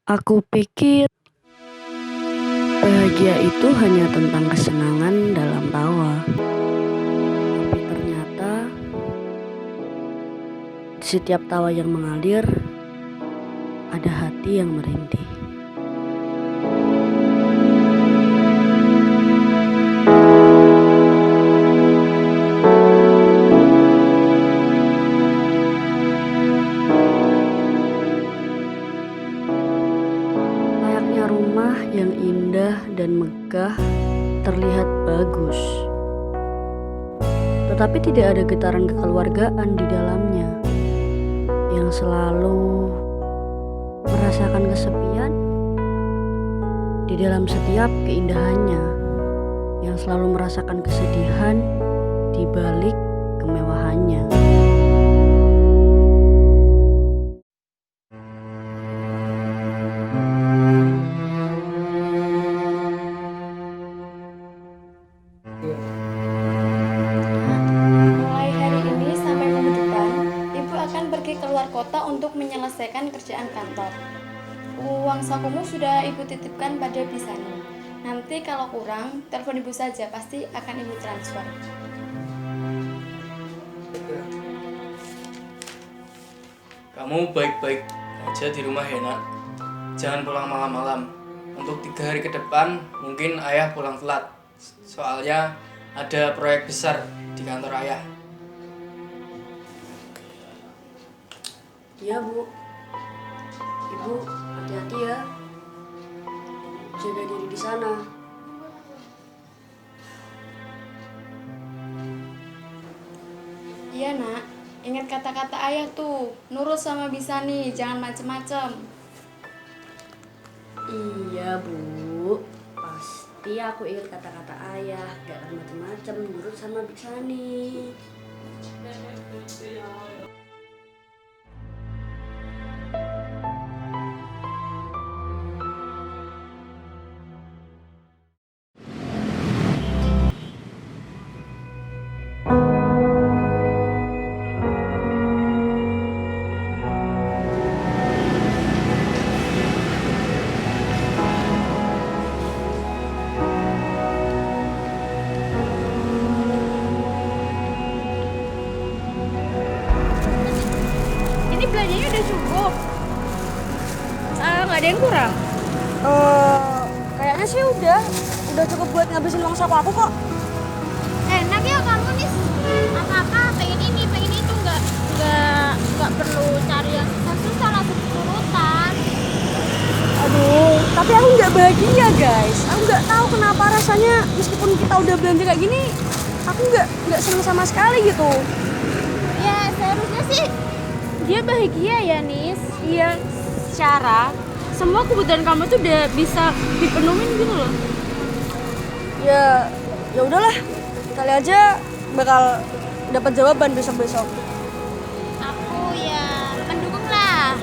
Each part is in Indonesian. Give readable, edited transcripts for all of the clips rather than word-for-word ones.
Aku pikir bahagia itu hanya tentang kesenangan dalam tawa. Tapi ternyata di setiap tawa yang mengalir ada hati yang merintih. Layaknya rumah yang indah dan megah terlihat bagus, tetapi tidak ada getaran kekeluargaan di dalamnya, yang selalu merasakan kesepian di dalam setiap keindahannya, yang selalu merasakan kesedihan di balik kemewahannya. Mulai hari ini sampai minggu depan, Ibu akan pergi keluar kota untuk menyelesaikan kerjaan kantor. Uang sakumu sudah Ibu titipkan pada Bisani. Nanti kalau kurang, telepon Ibu saja, pasti akan Ibu transfer. Kamu baik-baik aja di rumah ya nak. Jangan pulang malam-malam. Untuk 3 hari ke depan mungkin ayah pulang telat. Soalnya ada proyek besar di kantor ayah. Iya Bu, Ibu hati-hati ya, jaga diri di sana. Iya nak, ingat kata-kata ayah tuh, nurut sama Bisani, jangan macem-macem. Iya Bu, pasti aku ingat kata-kata ayah, gak akan macem-macem, nurut sama Bisani. Ini belanjanya udah cukup. Nggak ada yang kurang. Kayaknya sih udah cukup buat ngabisin uang saku aku kok. Enak ya kamu nih, apa-apa pengen ini pengen itu, nggak perlu cari yang susah-susah, langsung urutan. Aduh, tapi aku nggak bahagia guys. Aku nggak tahu kenapa rasanya meskipun kita udah belanja kayak gini, aku nggak seneng sama sekali gitu. Ya seharusnya sih dia bahagia ya Nis. Iya, Secara semua kebutuhan kamu tuh udah bisa dipenuhin gitu loh. ya udahlah. Kali aja bakal dapat jawaban besok-besok. Aku ya mendukung lah.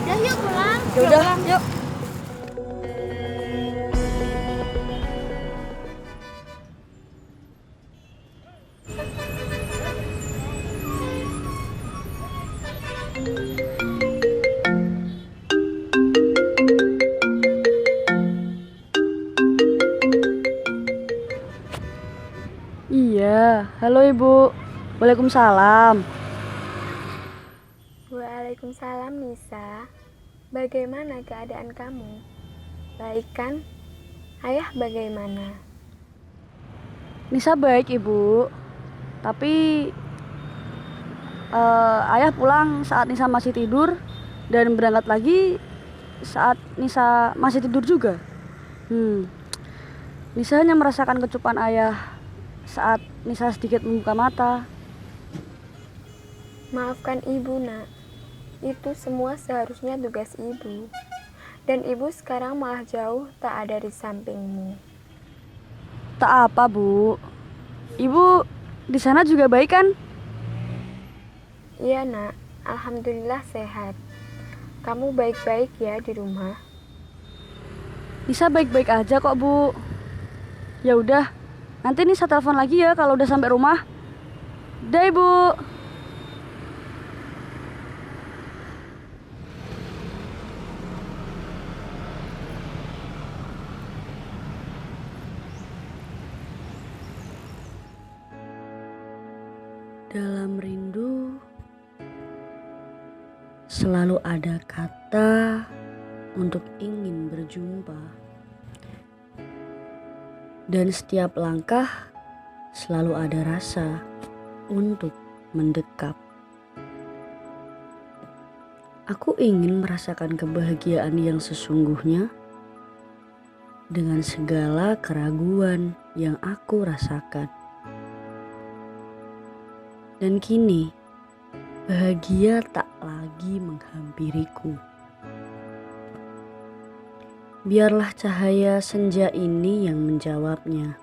Udah yuk pulang. Ya udah, yuk. Iya, halo Ibu. Waalaikumsalam. Waalaikumsalam Nisa. Bagaimana keadaan kamu? Baik kan? Ayah bagaimana? Nisa baik Ibu, tapi ayah pulang saat Nisa masih tidur dan berangkat lagi saat Nisa masih tidur juga. Nisa hanya merasakan kecupan ayah saat Nisa sedikit membuka mata. Maafkan ibu nak. Itu semua seharusnya tugas ibu. Dan ibu sekarang malah jauh tak ada di sampingmu. Tak apa Bu, Ibu di sana juga baik kan? Iya nak, alhamdulillah sehat. Kamu baik-baik ya di rumah. Nisa baik-baik aja kok Bu. Ya udah, nanti Nisa telepon lagi ya kalau udah sampai rumah. Dah Ibu. Dalam rindu selalu ada kata untuk ingin berjumpa. Dan setiap langkah selalu ada rasa untuk mendekap. Aku ingin merasakan kebahagiaan yang sesungguhnya dengan segala keraguan yang aku rasakan. Dan kini, bahagia tak lagi menghampiriku. Biarlah cahaya senja ini yang menjawabnya.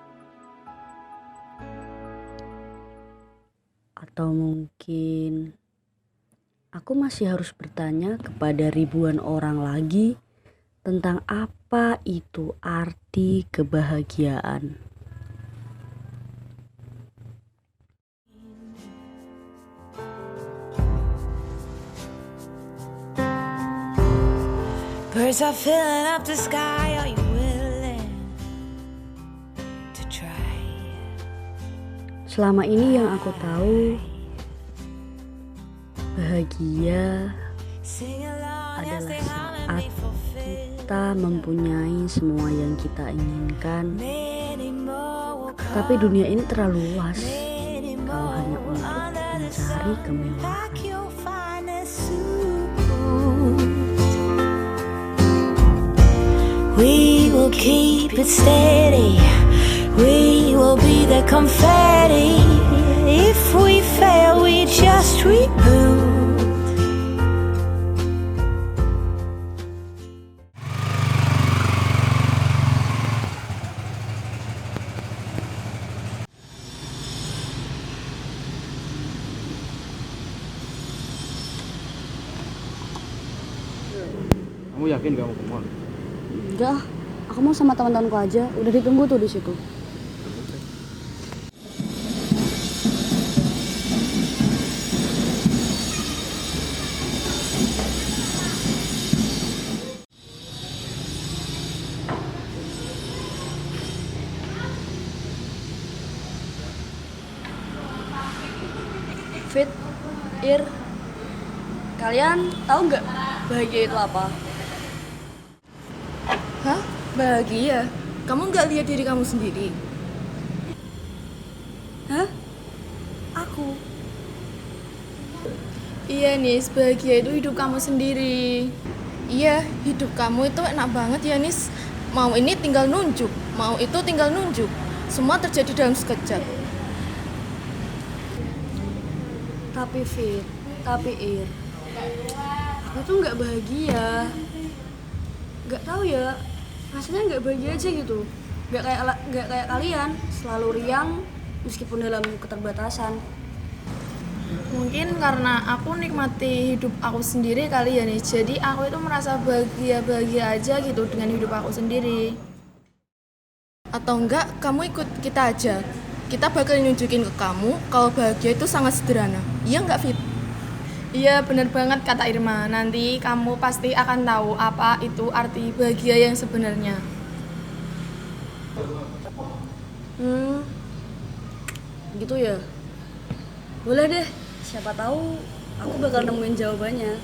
Atau mungkin aku masih harus bertanya kepada ribuan orang lagi tentang apa itu arti kebahagiaan. Birds are filling up the sky. Are you willing to try? Selama ini yang aku tahu, bahagia Sing along as adalah they hum and saat we fulfill. kita mempunyai semua yang kita inginkan. Many more will Tapi come. dunia ini terlalu luas Many kalau hanya more untuk under the mencari sun. kemewahan. Back you'll find a suit. We will keep it steady. We will be the confetti. If we fail, we just reboot. Kamu yakin kamu ke mall? Enggak, aku mau sama teman-temanku aja. Udah ditunggu tuh di situ. Fit, Ir, kalian tahu nggak bahagia itu apa? Hah? Bahagia? Kamu nggak lihat diri kamu sendiri? Hah? Aku? Iya Nis, bahagia itu hidup kamu sendiri. Iya, hidup kamu itu enak banget ya Nis. Mau ini tinggal nunjuk, mau itu tinggal nunjuk. Semua terjadi dalam sekejap. Tapi Fit, tapi Ir, aku tuh nggak bahagia. Nggak tahu ya, rasanya nggak bahagia aja gitu. Nggak kayak kalian, selalu riang meskipun dalam keterbatasan. Mungkin karena aku nikmati hidup aku sendiri kali ya Nis. Jadi aku itu merasa bahagia aja gitu dengan hidup aku sendiri. Atau enggak, kamu ikut kita aja. Kita bakal nunjukin ke kamu kalau bahagia itu sangat sederhana. Iya nggak Fit? Iya bener banget kata Irma. Nanti kamu pasti akan tahu apa itu arti bahagia yang sebenarnya. Gitu ya. Boleh deh, siapa tahu aku bakal nemuin jawabannya.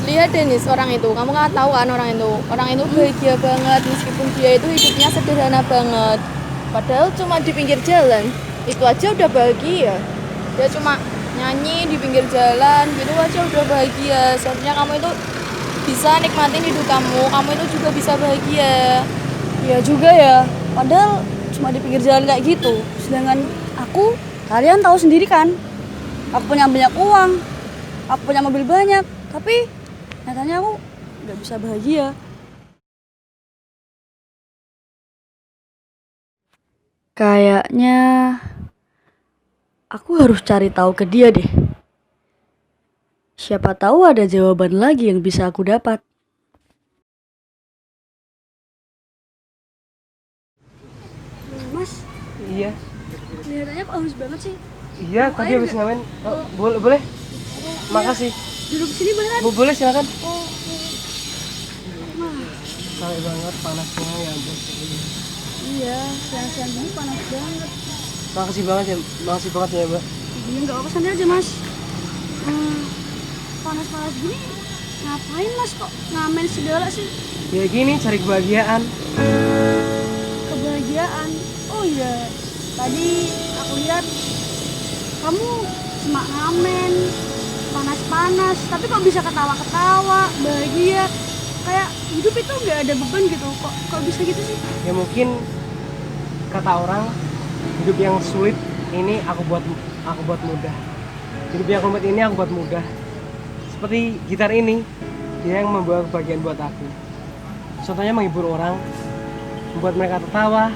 Lihat Denis, orang itu, kamu nggak tahu kan orang itu bahagia banget meskipun dia itu hidupnya sederhana banget. Padahal cuma di pinggir jalan, itu aja udah bahagia. Dia cuma nyanyi di pinggir jalan, gitu aja udah bahagia. Seharusnya kamu itu bisa nikmatin hidup kamu itu juga bisa bahagia. Iya juga ya, padahal cuma di pinggir jalan kayak gitu. Sedangkan aku, kalian tahu sendiri kan, aku punya banyak uang, aku punya mobil banyak, tapi nyatanya aku nggak bisa bahagia. Kayaknya aku harus cari tahu ke dia deh. Siapa tahu ada jawaban lagi yang bisa aku dapat. Mas, Iya. kelihatannya kok haus banget sih? Iya, tadi habis ngamen. Boleh, boleh. Makasih. Duduk sini beneran. Boleh silakan. Oh, Capek banget panasnya ya ampun. iya, siang-siang gini panas banget. Makasih banget ya, Mbak. Iya, nggak apa-apa, santai aja mas. Panas-panas gini ngapain mas kok ngamen segala sih? Ya gini, cari kebahagiaan. Kebahagiaan. Oh iya, tadi aku lihat kamu cuma ngamen, panas-panas, tapi kok bisa ketawa-ketawa, bahagia. Kayak hidup itu nggak ada beban gitu. Kok bisa gitu sih? Ya mungkin kata orang, hidup yang sulit ini aku buat mudah. Hidup yang rumit ini aku buat mudah. Seperti gitar ini, dia yang membawa kebahagiaan buat aku. Contohnya menghibur orang, membuat mereka tertawa,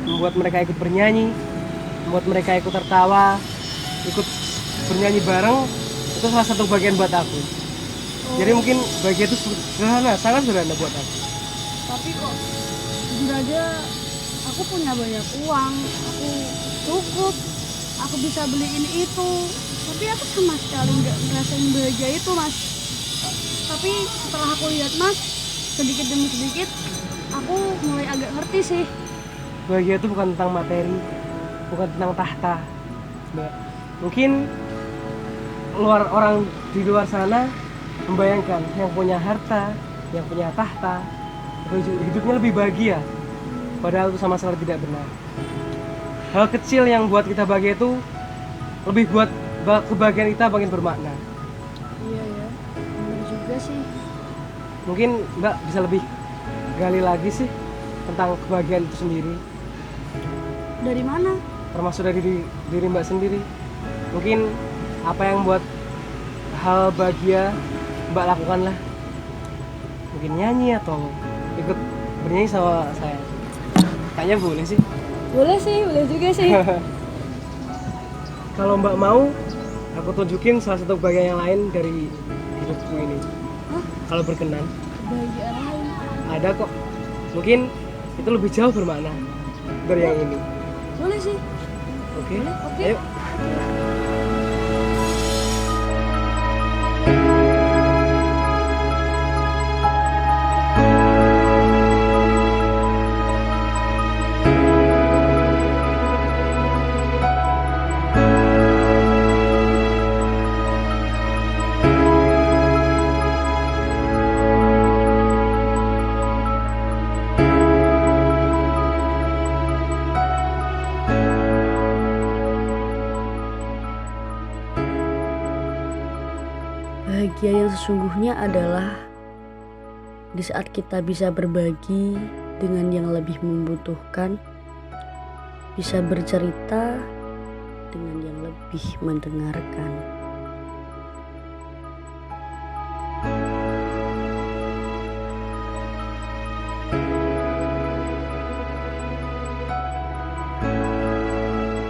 membuat mereka ikut bernyanyi, membuat mereka ikut tertawa, ikut bernyanyi bareng, itu salah satu bagian buat aku. Jadi mungkin bahagia itu sederhana, sangat sederhana buat aku. Tapi kok jujur aja aku punya banyak uang, aku cukup, aku bisa beli ini itu, tapi aku sama sekali nggak ngerasain bahagia itu mas. Tapi setelah aku lihat mas, sedikit demi sedikit aku mulai agak ngerti sih. Bahagia itu bukan tentang materi, bukan tentang tahta, Mbak. Mungkin orang di luar sana membayangkan yang punya harta, yang punya tahta, hidupnya lebih bahagia. Padahal itu sama sekali tidak benar. Hal kecil yang buat kita bahagia itu lebih buat kebahagiaan kita makin bermakna. Iya ya, benar juga sih. Mungkin Mbak bisa lebih gali lagi sih tentang kebahagiaan itu sendiri. Dari mana? Termasuk dari diri Mbak sendiri. Mungkin apa yang buat hal bahagia Mbak lakukan lah. Mungkin nyanyi atau ikut bernyanyi sama saya. Kayaknya boleh sih. Boleh juga sih. Kalau Mbak mau, aku tunjukin salah satu bagian yang lain dari hidupku ini. Hah? Kalau berkenan. Kebahagiaan lain. Ada kok. Mungkin itu lebih jauh bermakna dari yang ini. Boleh sih. Oke? Oke. Ayo. Bahagia yang sesungguhnya adalah di saat kita bisa berbagi dengan yang lebih membutuhkan, bisa bercerita dengan yang lebih mendengarkan.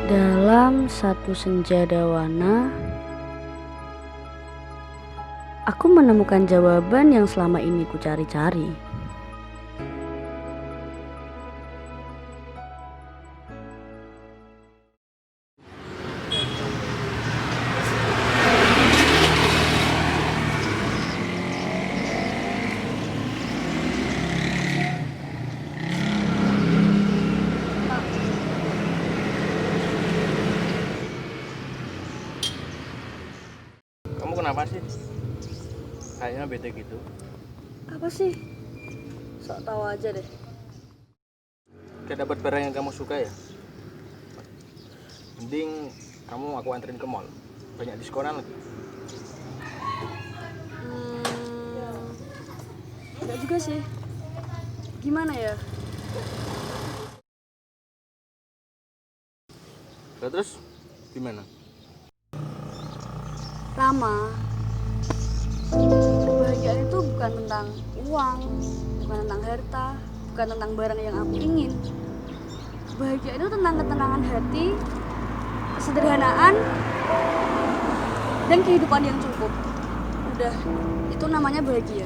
Dalam satu senja dawana, aku menemukan jawaban yang selama ini ku cari-cari. Kamu kenapa sih? Kayaknya bete gitu. Apa sih? Sok tahu aja deh. Gak dapat barang yang kamu suka ya? Mending kamu aku anterin ke mall. Banyak diskonan lagi. Enggak juga sih. Gimana ya? Lah terus gimana? Rama, kebahagiaan itu bukan tentang uang, bukan tentang harta, bukan tentang barang yang aku ingin. Kebahagiaan itu tentang ketenangan hati, kesederhanaan, dan kehidupan yang cukup. Udah, itu namanya bahagia.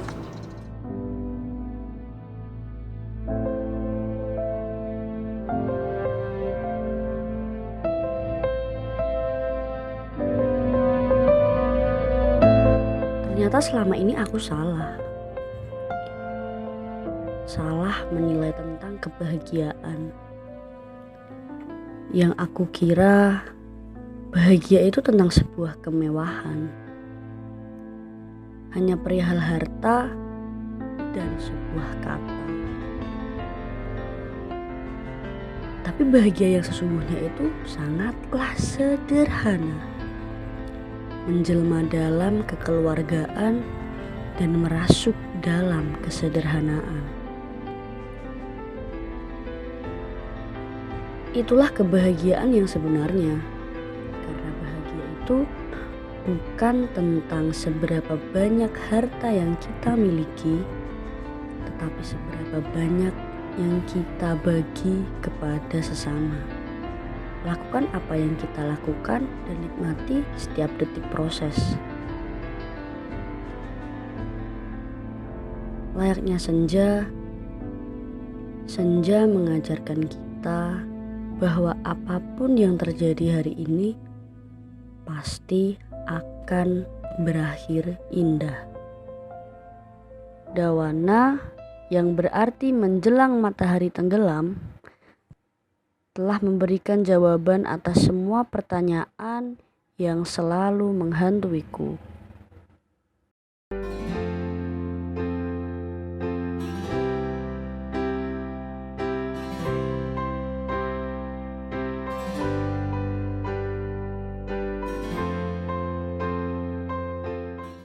Ternyata selama ini aku salah. Salah menilai tentang kebahagiaan. Yang aku kira bahagia itu tentang sebuah kemewahan. Hanya perihal harta dan sebuah kata. Tapi bahagia yang sesungguhnya itu sangatlah sederhana. Menjelma dalam kekeluargaan dan merasuk dalam kesederhanaan. Itulah kebahagiaan yang sebenarnya. Karena bahagia itu bukan tentang seberapa banyak harta yang kita miliki, tetapi seberapa banyak yang kita bagi kepada sesama. Lakukan apa yang kita lakukan dan nikmati setiap detik proses. Layaknya senja mengajarkan kita bahwa apapun yang terjadi hari ini pasti akan berakhir indah. Dawana yang berarti menjelang matahari tenggelam telah memberikan jawaban atas semua pertanyaan yang selalu menghantuiku.